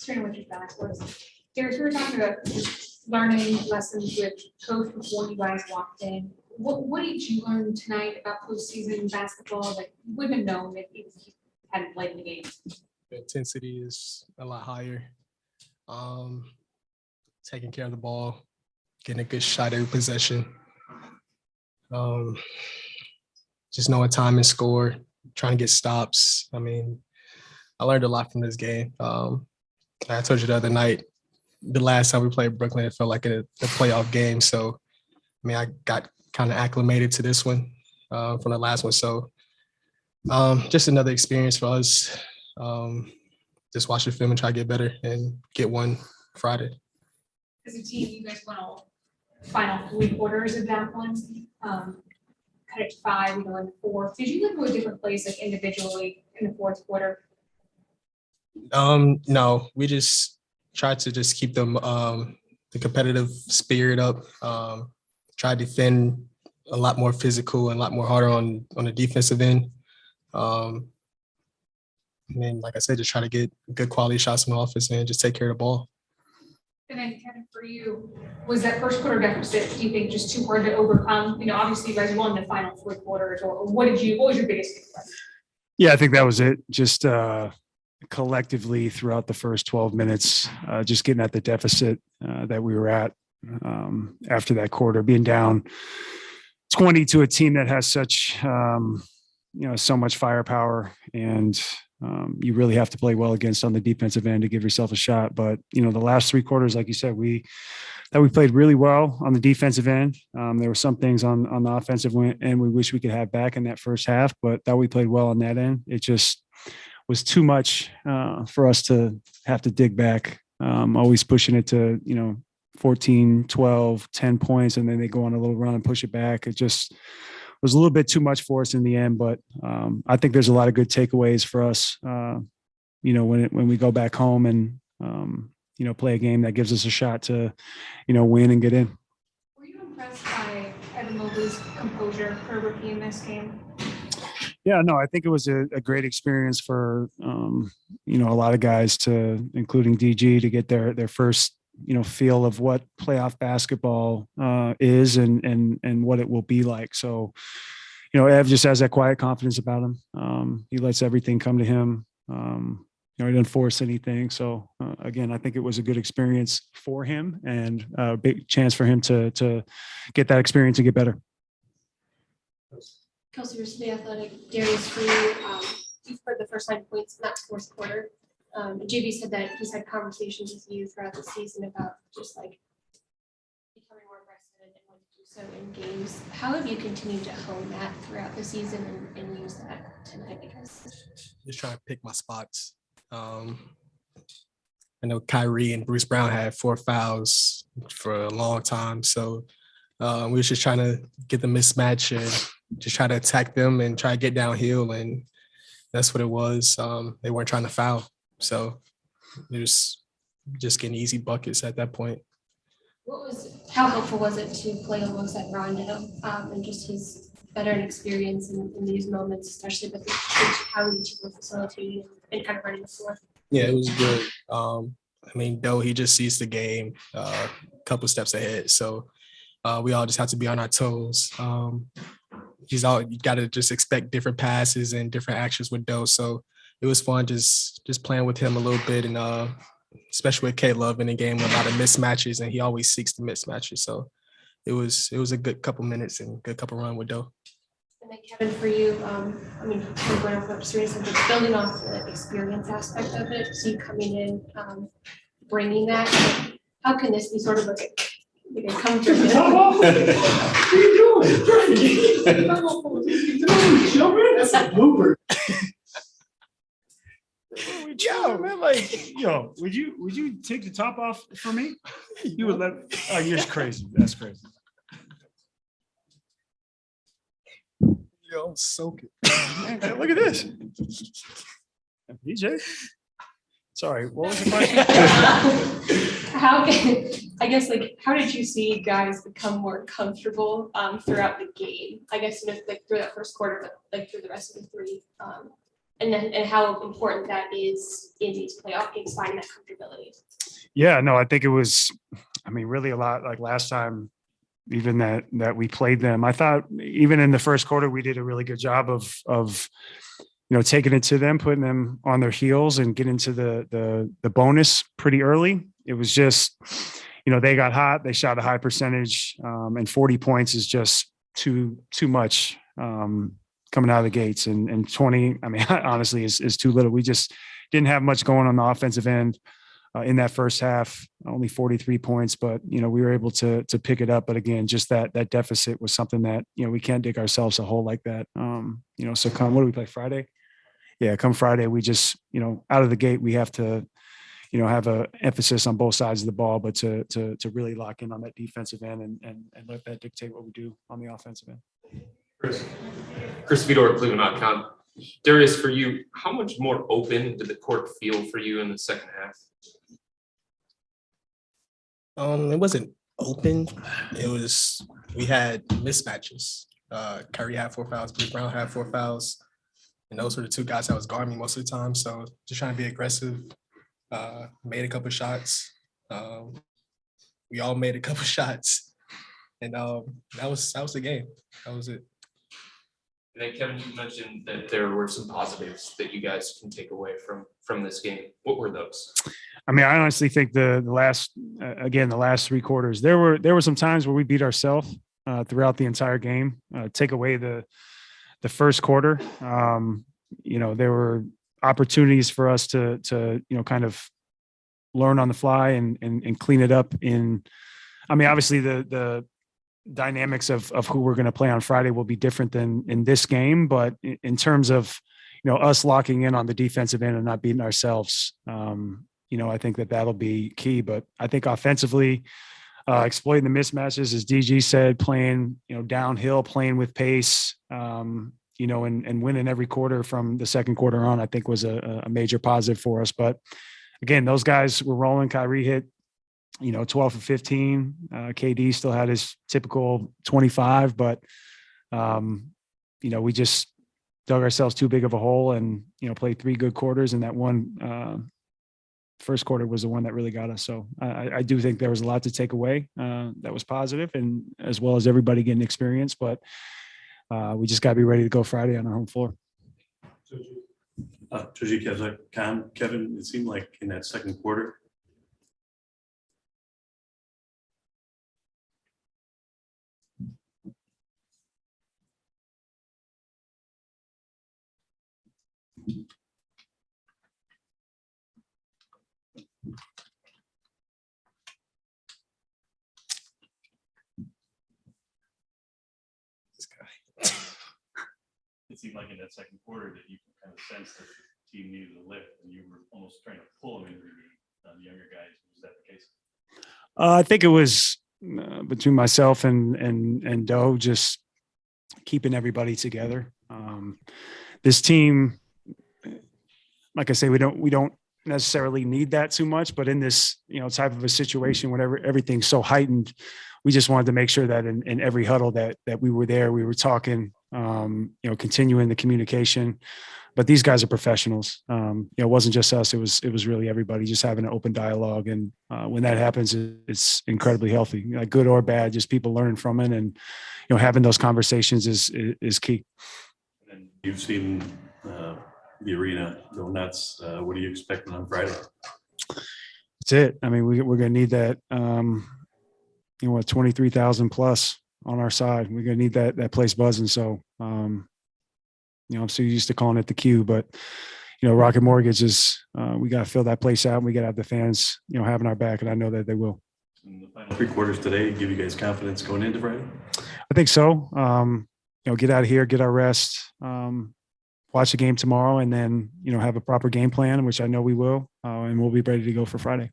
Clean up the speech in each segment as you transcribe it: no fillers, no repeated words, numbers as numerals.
Starting with your backwards. Darius, we were talking about just learning lessons with coach before you guys walked in. What did you learn tonight about postseason basketball that you wouldn't have known if you hadn't played in the game? The intensity is a lot higher. Taking care of the ball, getting a good shot every possession. Just knowing time and score, trying to get stops. I mean, I learned a lot from this game. I told you the other night, the last time we played Brooklyn, it felt like a playoff game. So, I mean, I got kind of acclimated to this one from the last one. So, just another experience for us. Just watch the film and try to get better and get one Friday. As a team, you guys won all final 3 quarters of that one. Cut it to 5, you know, in the 4th. Did you go to a different place, like individually in the 4th quarter? No, we just tried to just keep them the competitive spirit up. Try to defend a lot more physical and a lot more harder on the defensive end. And then, like I said, just try to get good quality shots from the offense and just take care of the ball. And then, Kevin, for you, was that first quarter deficit, do you think, just too hard to overcome? You know, obviously you guys won the final 3 quarters, or what was your biggest takeaway? Yeah, I think that was it. Just collectively throughout the first 12 minutes, just getting at the deficit that we were at after that quarter, being down 20 to a team that has such, so much firepower, and you really have to play well against on the defensive end to give yourself a shot. But, the last 3 quarters, like you said, we played really well on the defensive end. There were some things on the offensive end we wish we could have back in that first half, but that we played well on that end. It just was too much for us to have to dig back, always pushing it to, 14, 12, 10 points, and then they go on a little run and push it back. It just was a little bit too much for us in the end, but I think there's a lot of good takeaways for us, when we go back home and, play a game that gives us a shot to, win and get in. Were you impressed by Evan Mobley's composure for a rookie in this game? Yeah, no, I think it was a great experience for, a lot of guys including DG, to get their first, feel of what playoff basketball is and what it will be like. So, Ev just has that quiet confidence about him. He lets everything come to him. He didn't force anything. So again, I think it was a good experience for him and a big chance for him to get that experience and get better. Kelsey Rich, The Athletic. Darius, for you, you've heard the first 9 points in that 4th quarter. JB said that he's had conversations with you throughout the season about just like becoming more aggressive and when to do so in games. How have you continued to hone that throughout the season and use that tonight? Just trying to pick my spots. I know Kyrie and Bruce Brown had 4 fouls for a long time. So we were just trying to get the mismatch and just try to attack them and try to get downhill. And that's what it was. They weren't trying to foul. So it was just getting easy buckets at that point. How helpful was it to play alongside Rondo and just his veteran experience in these moments, especially with how you were facilitating and kind of running the floor? Yeah, it was good. Though he just sees the game a couple steps ahead. So we all just have to be on our toes. You got to just expect different passes and different actions with Doe. So it was fun just playing with him a little bit, and especially with K-Love in the game with a lot of mismatches, and he always seeks the mismatches. So it was a good couple minutes and good couple run with Doe. And then Kevin, for you, kind of going off what Serena said, but building off the experience aspect of it, so you coming in, bringing that, how can this be sort of like a comfort? What are you doing? That's a blooper. Yo, man, would you take the top off for me? You would let? Oh, you're just crazy. That's crazy. Yo, I'm soaking. Man, look at this. DJ. Sorry, what was the question? How did you see guys become more comfortable throughout the game? I guess through that first quarter, but like through the rest of the 3. and how important that is in these playoff games, finding that comfortability. Yeah, no, I think it was, really a lot like last time, even that we played them. I thought even in the first quarter, we did a really good job of taking it to them, putting them on their heels and getting to the bonus pretty early. It was just, they got hot, they shot a high percentage, and 40 points is just too much coming out of the gates. And 20, honestly, is too little. We just didn't have much going on the offensive end in that first half, only 43 points, but, we were able to pick it up. But again, just that deficit was something that, we can't dig ourselves a hole like that. So what do we play Friday? Yeah, come Friday, we just, out of the gate, we have to, have a emphasis on both sides of the ball, but to really lock in on that defensive end and let that dictate what we do on the offensive end. Chris Fedor, Cleveland.com. Darius, for you, how much more open did the court feel for you in the second half? It wasn't open. We had mismatches. Kyrie had 4 fouls, Bruce Brown had 4 fouls. And those were the two guys that was guarding me most of the time. So just trying to be aggressive. Made a couple shots. We all made a couple shots. And that was the game. That was it. And then Kevin, you mentioned that there were some positives that you guys can take away from this game. What were those? I honestly think the last 3 quarters, there were some times where we beat ourselves throughout the entire game. Take away the first quarter. There were opportunities for us to kind of learn on the fly and clean it up obviously the dynamics of who we're going to play on Friday will be different than in this game, but in terms of, us locking in on the defensive end and not beating ourselves, I think that'll be key. But I think offensively, exploiting the mismatches, as DG said, playing, downhill, playing with pace, and winning every quarter from the second quarter on, I think was a major positive for us. But again, those guys were rolling. Kyrie hit, 12 for 15. KD still had his typical 25, but, we just dug ourselves too big of a hole and, played 3 good quarters. And that one first quarter was the one that really got us. So I do think there was a lot to take away that was positive, and as well as everybody getting experience, but we just got to be ready to go Friday on our home floor. Kevin, it seemed like in that second quarter, it seemed like in that second quarter that you kind of sensed that the team needed a lift, and you were almost trying to pull them into the younger guys. Was that the case? I think it was between myself and Doe, just keeping everybody together. This team, like I say, we don't necessarily need that too much, but in this type of a situation, whenever everything's so heightened, we just wanted to make sure that in every huddle that we were there, we were talking, continuing the communication. But these guys are professionals. It wasn't just us; it was really everybody just having an open dialogue. And when that happens, it's incredibly healthy, good or bad. Just people learning from it, and having those conversations is key. And you've seen the arena go nuts. What are you expecting on Friday? That's it. We're going to need that. 23,000 plus on our side. We're going to need that place buzzing. So. I'm so used to calling it the Q, but Rocket Mortgage is we got to fill that place out. And we got to have the fans, having our back, and I know that they will. In the final 3 quarters today, give you guys confidence going into Friday? I think so. Get out of here, get our rest, watch the game tomorrow, and then have a proper game plan, which I know we will, and we'll be ready to go for Friday.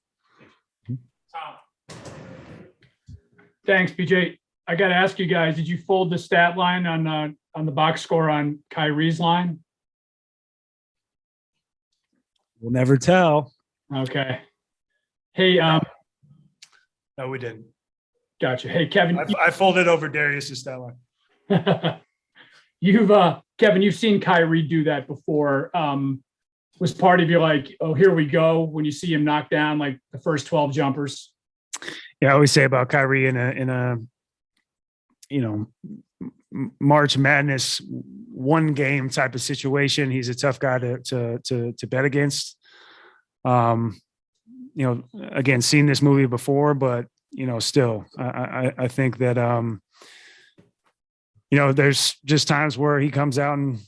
Thanks, PJ. I got to ask you guys, did you fold the stat line on the box score on Kyrie's line? We'll never tell. Okay. Hey, No, we didn't. gotcha. Hey, Kevin. I folded over Darius's stat line. Kevin, you've seen Kyrie do that before. Was part of you like, oh, here we go, when you see him knock down like the first 12 jumpers? Yeah, I always say about Kyrie in a March Madness one game type of situation, he's a tough guy to bet against. Again, seen this movie before, but still, I think that there's just times where he comes out and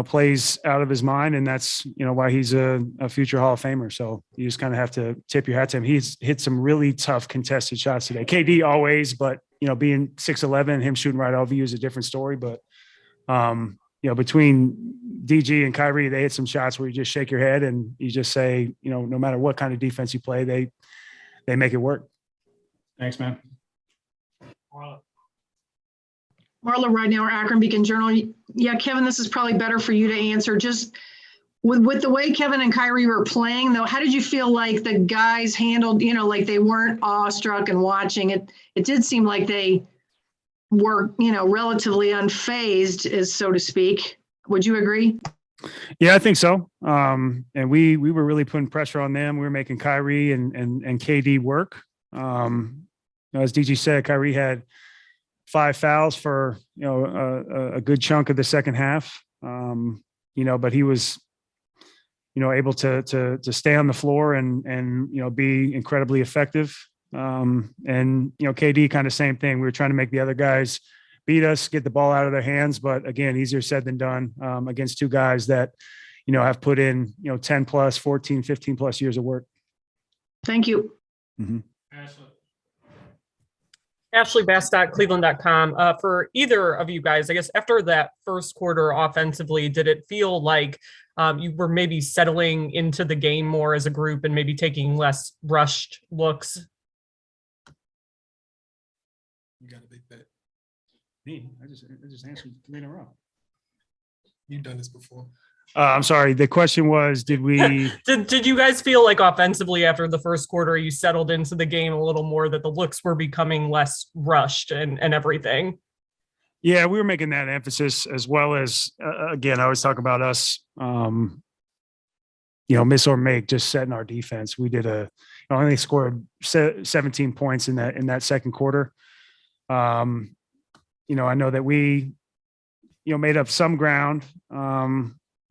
plays out of his mind, and that's why he's a future Hall of Famer. So you just kind of have to tip your hat to him. He's hit some really tough contested shots today. KD always, but being 6'11", him shooting right over you is a different story. But between DG and Kyrie, they hit some shots where you just shake your head and you just say, no matter what kind of defense you play, they make it work. Thanks, man. Marla Ridenhour, Akron Beacon Journal. Yeah, Kevin, this is probably better for you to answer. Just with the way Kevin and Kyrie were playing, though, how did you feel like the guys handled, like they weren't awestruck and watching it? It did seem like they were, relatively unfazed, so to speak. Would you agree? Yeah, I think so. And we were really putting pressure on them. We were making Kyrie and KD work. As DG said, Kyrie had 5 fouls for a good chunk of the second half. But he was able to stay on the floor and be incredibly effective. KD kind of same thing. We were trying to make the other guys beat us, get the ball out of their hands, but again, easier said than done against two guys that have put in 10 plus, 14, 15 plus years of work. Thank you. Mm-hmm. Ashley Bastock, Cleveland.com. For either of you guys, I guess after that first quarter offensively, did it feel like you were maybe settling into the game more as a group and maybe taking less rushed looks? You got a big bet. Me? I just answered 3 in a row. You've done this before. I'm sorry. The question was, did we? did you guys feel like offensively after the first quarter you settled into the game a little more, that the looks were becoming less rushed and everything? Yeah, we were making that emphasis, as well as again, I always talk about us, miss or make, just setting our defense. We did only scored 17 points in that second quarter. I know that we made up some ground.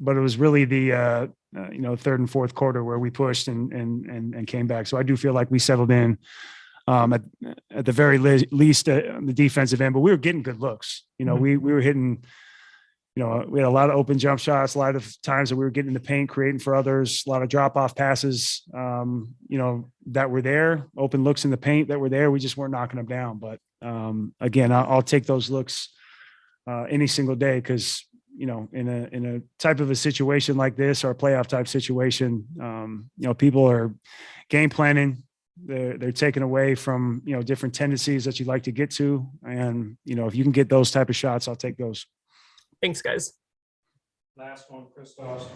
But it was really the third and fourth quarter where we pushed and came back. So I do feel like we settled in at the very least on the defensive end. But we were getting good looks. We were hitting. We had a lot of open jump shots, a lot of times that we were getting in the paint, creating for others, a lot of drop off passes. That were there, open looks in the paint that were there. We just weren't knocking them down. But again, I'll take those looks any single day, because in a type of a situation like this, or a playoff type situation, people are game planning. They're taken away from, different tendencies that you'd like to get to. And, if you can get those type of shots, I'll take those. Thanks, guys. Last one, Christos.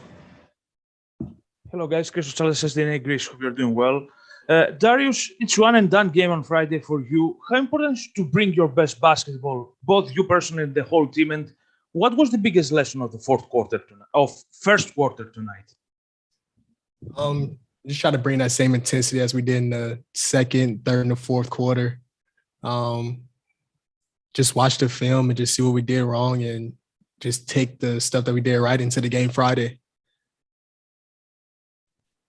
Hello, guys. Christos Charles, SDNA Greece. Hope you're doing well. Darius, it's one and done game on Friday for you. How important is to bring your best basketball, both you personally and the whole team? And what was the biggest lesson of the first quarter tonight? Just try to bring that same intensity as we did in the second, third, and the fourth quarter. Just watch the film and just see what we did wrong, and just take the stuff that we did right into the game Friday.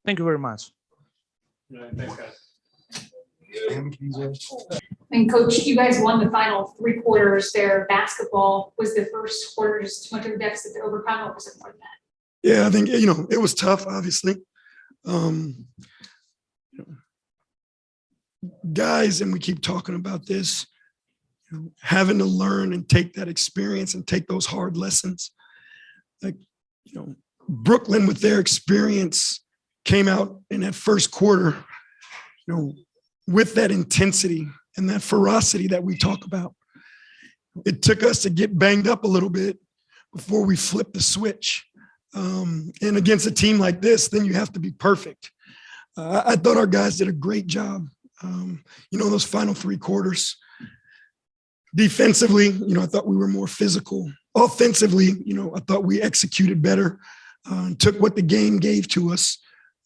Thank you very much. Thanks, guys. And Coach, you guys won the final 3 quarters there. Basketball was the first quarter just too much of a deficit to overcome. What was it more than that? Yeah, I think, it was tough, obviously. Guys, and we keep talking about this, having to learn and take that experience and take those hard lessons. Like, Brooklyn with their experience came out in that first quarter, with that intensity and that ferocity that we talk about. It took us to get banged up a little bit before we flipped the switch. And against a team like this, then you have to be perfect. I thought our guys did a great job. Those final 3 quarters. Defensively, I thought we were more physical. offensively, I thought we executed better, and took what the game gave to us.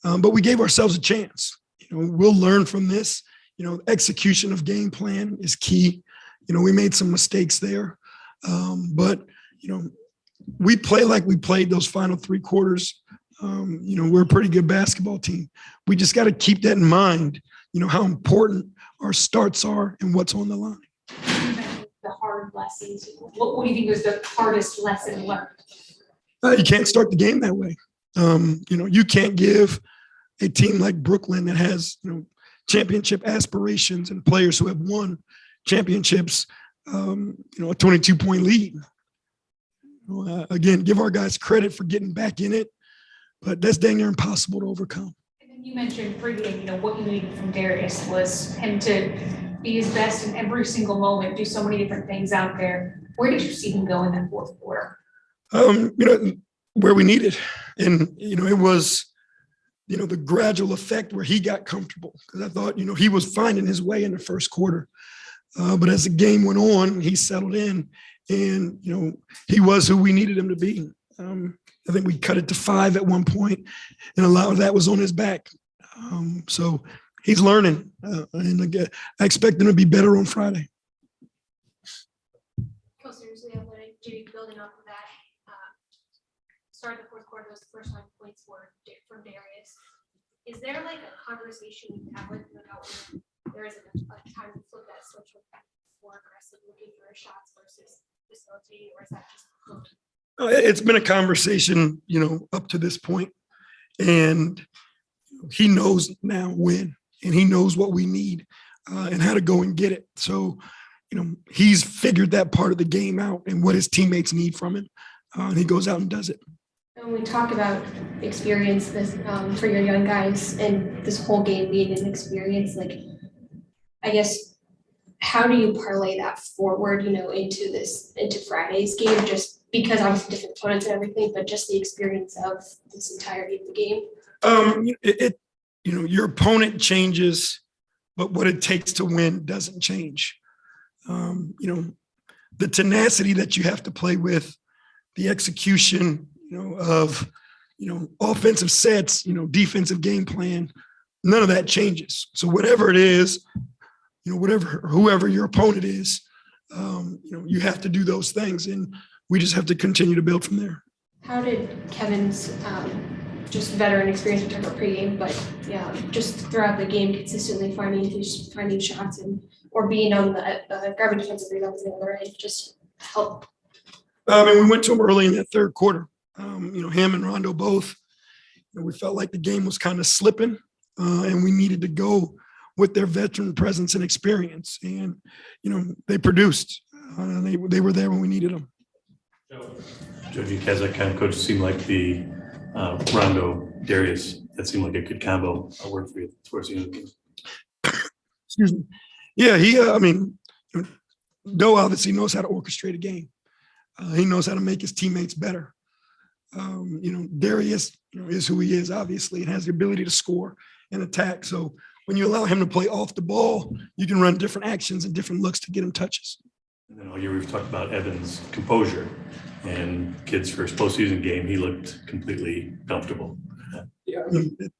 But we gave ourselves a chance. We'll learn from this. Execution of game plan is key. We made some mistakes there. But we play like we played those final 3 quarters. We're a pretty good basketball team. We just got to keep that in mind, how important our starts are and what's on the line. The hard lessons. What do you think was the hardest lesson learned? You can't start the game that way. You can't give a team like Brooklyn that has, championship aspirations and players who have won championships, a 22-point lead. Again, give our guys credit for getting back in it, but that's dang near impossible to overcome. And then you mentioned pregame, what you needed from Darius was him to be his best in every single moment, do so many different things out there. Where did you see him go in that fourth quarter? Where we needed. And, it was, the gradual effect where he got comfortable. Because I thought, he was finding his way in the first quarter. But as the game went on, he settled in and, he was who we needed him to be. I think we cut it to 5 at one point, and a lot of that was on his back. So he's learning. And again, I expect him to be better on Friday. Seriously, I'm going to building off of that. Start of the fourth quarter, those first 9 points were from Darius. Is there like a conversation you have with him about when there is a time to flip that switch with more aggressive looking for shots versus facilitating, or is that just? It's been a conversation, up to this point, and he knows now when, and he knows what we need and how to go and get it. So, he's figured that part of the game out and what his teammates need from him, and he goes out and does it. When we talk about experience this for your young guys and this whole game being an experience, like, I guess, how do you parlay that forward, into Friday's game, just because obviously different opponents and everything, but just the experience of this entirety of the game? Your opponent changes, but what it takes to win doesn't change. The tenacity that you have to play with, the execution, of, offensive sets, defensive game plan, none of that changes. So whatever it is, whoever your opponent is, you have to do those things, and we just have to continue to build from there. How did Kevin's just veteran experience, we talked about pregame, but just throughout the game, consistently finding shots or being on the garbage defensive rebounds on the other end, just help? We went to him early in that third quarter. Him and Rondo both, we felt like the game was kind of slipping, and we needed to go with their veteran presence and experience. And, they produced. They were there when we needed them. Joe, you guys, that kind of coach seemed like the Rondo, Darius, that seemed like a good combo. I'll work for you towards the end of the game. Excuse me. Yeah, Doe obviously knows how to orchestrate a game. He knows how to make his teammates better. Darius, is who he is, obviously, and has the ability to score and attack. So when you allow him to play off the ball, you can run different actions and different looks to get him touches. And then all year we've talked about Evan's composure, and kid's first postseason game, he looked completely comfortable. Yeah,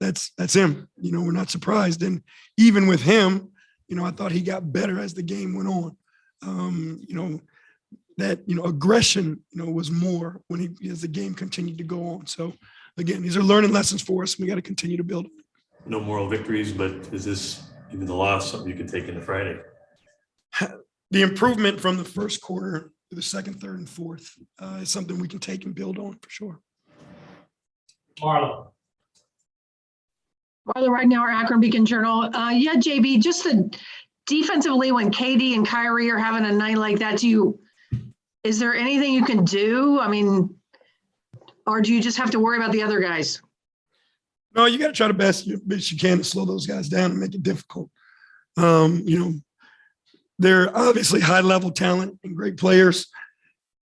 that's him. We're not surprised. And even with him, I thought he got better as the game went on. That aggression was more as the game continued to go on. So again, these are learning lessons for us. We got to continue to build. No moral victories, but is this, even the loss, something you can take into Friday? The improvement from the first quarter to the second, third, and fourth is something we can take and build on for sure. Marla right now, our Akron Beacon Journal. JB, just defensively, when KD and Kyrie are having a night like that, is there anything you can do? I mean, or do you just have to worry about the other guys? No, you got to try the best you can to slow those guys down and make it difficult. They're obviously high-level talent and great players,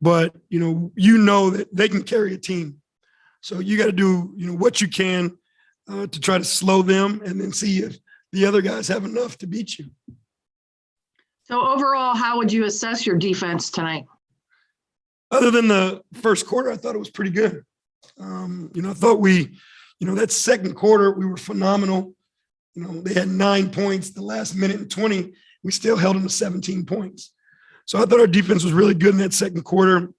but, that they can carry a team. So you got to do, what you can to try to slow them and then see if the other guys have enough to beat you. So overall, how would you assess your defense tonight? Other than the first quarter, I thought it was pretty good. I thought that second quarter, we were phenomenal. They had 9 points the last minute and 20. We still held them to 17 points. So I thought our defense was really good in that second quarter.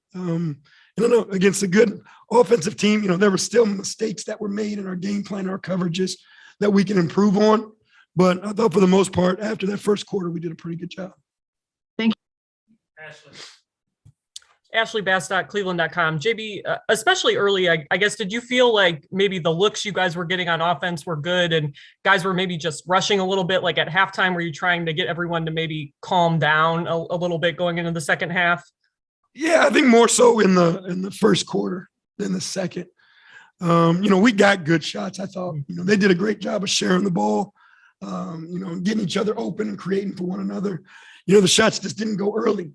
Against a good offensive team, there were still mistakes that were made in our game plan, our coverages that we can improve on. But I thought for the most part, after that first quarter, we did a pretty good job. Ashley Bastock, Cleveland.com. JB, especially early, I guess, did you feel like maybe the looks you guys were getting on offense were good and guys were maybe just rushing a little bit? Like at halftime, were you trying to get everyone to maybe calm down a little bit going into the second half? Yeah, I think more so in the first quarter than the second. We got good shots. I thought, they did a great job of sharing the ball, getting each other open and creating for one another. The shots just didn't go early.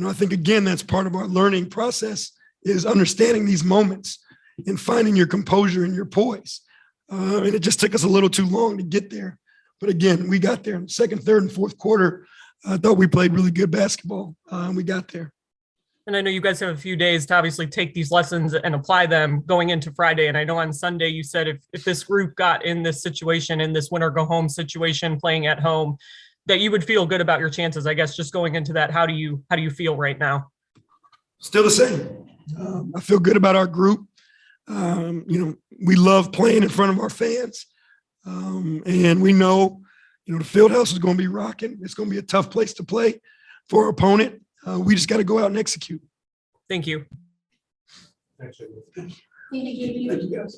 I think, again, that's part of our learning process is understanding these moments and finding your composure and your poise. And it just took us a little too long to get there. But again, we got there in the second, third, and fourth quarter. I thought we played really good basketball, and we got there. And I know you guys have a few days to obviously take these lessons and apply them going into Friday. And I know on Sunday you said if this group got in this situation, in this win or go home situation, playing at home, that you would feel good about your chances. I guess just going into that, how do you feel right now? Still the same. I feel good about our group. We love playing in front of our fans. And we know, the field house is going to be rocking. It's going to be a tough place to play for our opponent. We just got to go out and execute. Thank you. Thank you, guys.